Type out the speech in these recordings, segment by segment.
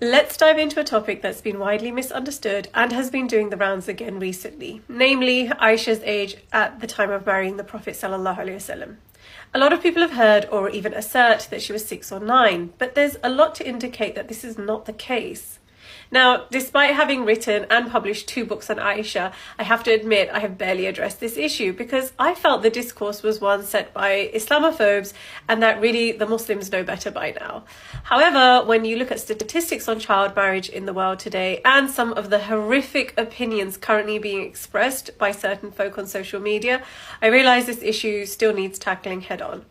Let's dive into a topic that's been widely misunderstood and has been doing the rounds again recently, namely Aisha's age at the time of marrying the Prophet ﷺ. A lot of people have heard or even assert that she was 6 or 9, but there's a lot to indicate that this is not the case. Now, despite having written and published 2 books on Aisha, I have to admit I have barely addressed this issue because I felt the discourse was one set by Islamophobes and that really the Muslims know better by now. However, when you look at statistics on child marriage in the world today and some of the horrific opinions currently being expressed by certain folk on social media, I realise this issue still needs tackling head on.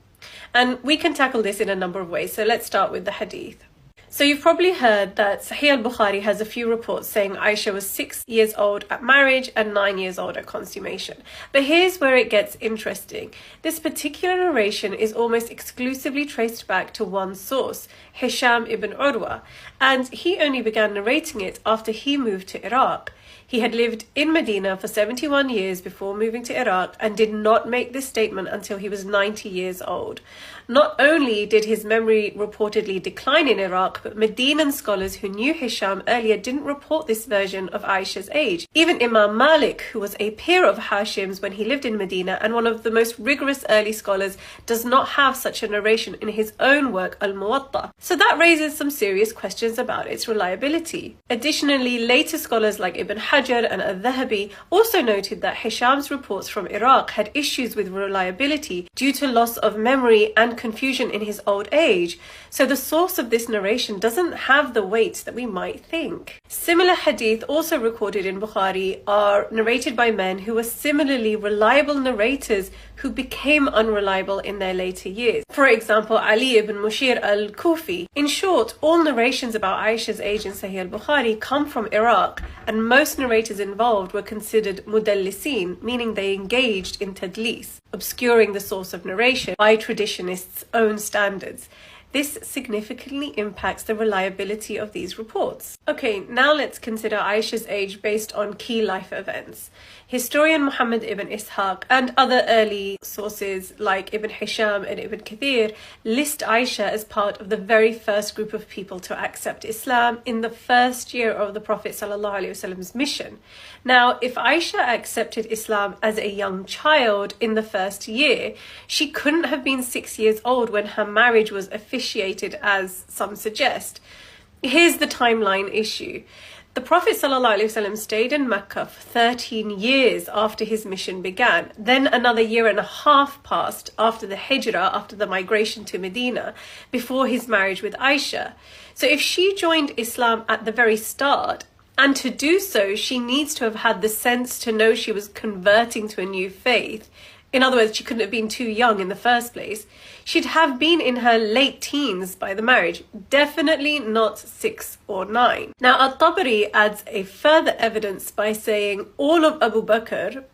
And we can tackle this in a number of ways, so let's start with the hadith. So you've probably heard that Sahih al-Bukhari has a few reports saying Aisha was 6 years old at marriage and 9 years old at consummation. But here's where it gets interesting. This particular narration is almost exclusively traced back to one source, Hisham ibn Urwa, and he only began narrating it after he moved to Iraq. He had lived in Medina for 71 years before moving to Iraq and did not make this statement until he was 90 years old. Not only did his memory reportedly decline in Iraq, but Medinan scholars who knew Hisham earlier didn't report this version of Aisha's age. Even Imam Malik, who was a peer of Hashim's when he lived in Medina and one of the most rigorous early scholars, does not have such a narration in his own work Al-Muwatta. So that raises some serious questions about its reliability. Additionally, later scholars like Ibn Hajar and Al-Dhahabi also noted that Hisham's reports from Iraq had issues with reliability due to loss of memory and confusion in his old age, so the source of this narration doesn't have the weight that we might think. Similar hadith also recorded in Bukhari are narrated by men who were similarly reliable narrators who became unreliable in their later years. For example, Ali ibn Mushir al-Kufi. In short, all narrations about Aisha's age in Sahih al-Bukhari come from Iraq, and most narrators involved were considered mudallisin, meaning they engaged in tadlis, obscuring the source of narration by traditionists' own standards. This significantly impacts the reliability of these reports. Okay, now let's consider Aisha's age based on key life events. Historian Muhammad ibn Ishaq and other early sources like Ibn Hisham and Ibn Kathir list Aisha as part of the very first group of people to accept Islam in the first year of the Prophet ﷺ's mission. Now, if Aisha accepted Islam as a young child in the first year, she couldn't have been 6 years old when her marriage was officiated, as some suggest. Here's the timeline issue. The Prophet ﷺ stayed in Mecca for 13 years after his mission began. Then another year and a half passed after the hijrah, after the migration to Medina, before his marriage with Aisha. So if she joined Islam at the very start, and to do so, she needs to have had the sense to know she was converting to a new faith. In other words, she couldn't have been too young in the first place. She'd have been in her late teens by the marriage, definitely not 6 or 9. Now, At-Tabari adds a further evidence by saying all of Abu Bakr,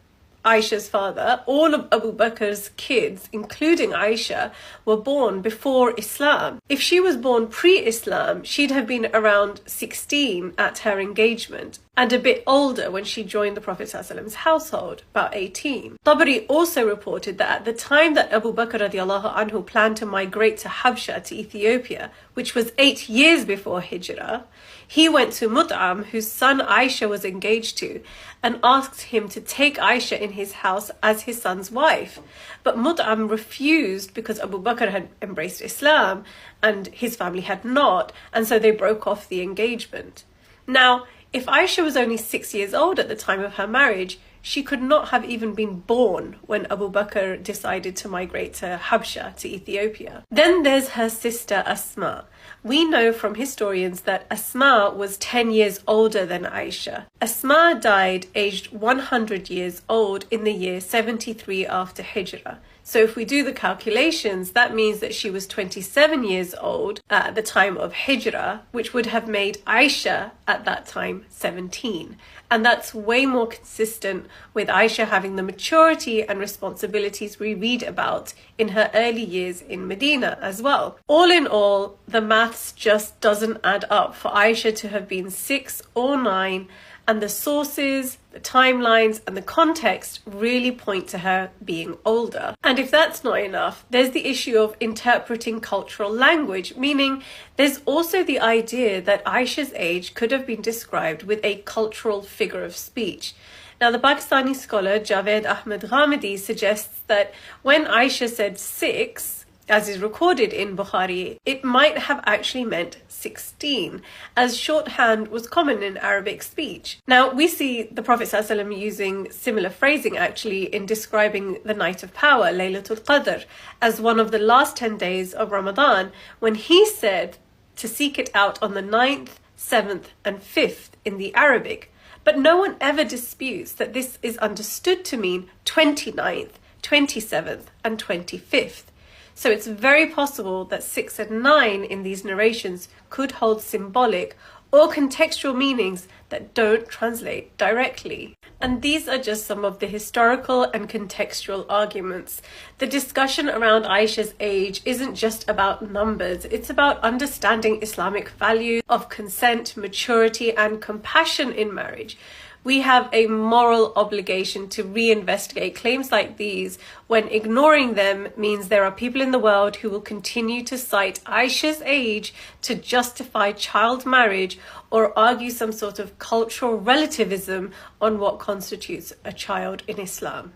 Aisha's father, all of Abu Bakr's kids, including Aisha, were born before Islam. If she was born pre-Islam, she'd have been around 16 at her engagement and a bit older when she joined the Prophet ﷺ's household, about 18. Tabari also reported that at the time that Abu Bakr radiallahu anhu planned to migrate to Habsha, to Ethiopia, which was 8 years before Hijrah, he went to Mut'am, whose son Aisha was engaged to, and asked him to take Aisha in his house as his son's wife. But Mut'am refused because Abu Bakr had embraced Islam and his family had not, and so they broke off the engagement. Now, if Aisha was only 6 years old at the time of her marriage, she could not have even been born when Abu Bakr decided to migrate to Habsha, to Ethiopia. Then there's her sister Asma. We know from historians that Asma was 10 years older than Aisha. Asma died aged 100 years old in the year 73 after Hijrah. So if we do the calculations, that means that she was 27 years old at the time of Hijrah, which would have made Aisha at that time 17. And that's way more consistent with Aisha having the maturity and responsibilities we read about in her early years in Medina as well. All in all, the maths just doesn't add up for Aisha to have been 6 or 9, and the sources, the timelines, and the context really point to her being older. And if that's not enough, there's the issue of interpreting cultural language, meaning there's also the idea that Aisha's age could have been described with a cultural figure of speech. Now, the Pakistani scholar Javed Ahmed Ghamidi suggests that when Aisha said 6, as is recorded in Bukhari, it might have actually meant 16, as shorthand was common in Arabic speech. Now, we see the Prophet ﷺ using similar phrasing actually in describing the night of power, Laylatul Qadr, as one of the last 10 days of Ramadan, when he said to seek it out on the 9th, 7th, and 5th in the Arabic. But no one ever disputes that this is understood to mean 29th, 27th, and 25th. So it's very possible that 6 and 9 in these narrations could hold symbolic or contextual meanings that don't translate directly. And these are just some of the historical and contextual arguments. The discussion around Aisha's age isn't just about numbers, it's about understanding Islamic values of consent, maturity, and compassion in marriage. We have a moral obligation to reinvestigate claims like these when ignoring them means there are people in the world who will continue to cite Aisha's age to justify child marriage or argue some sort of cultural relativism on what constitutes a child in Islam.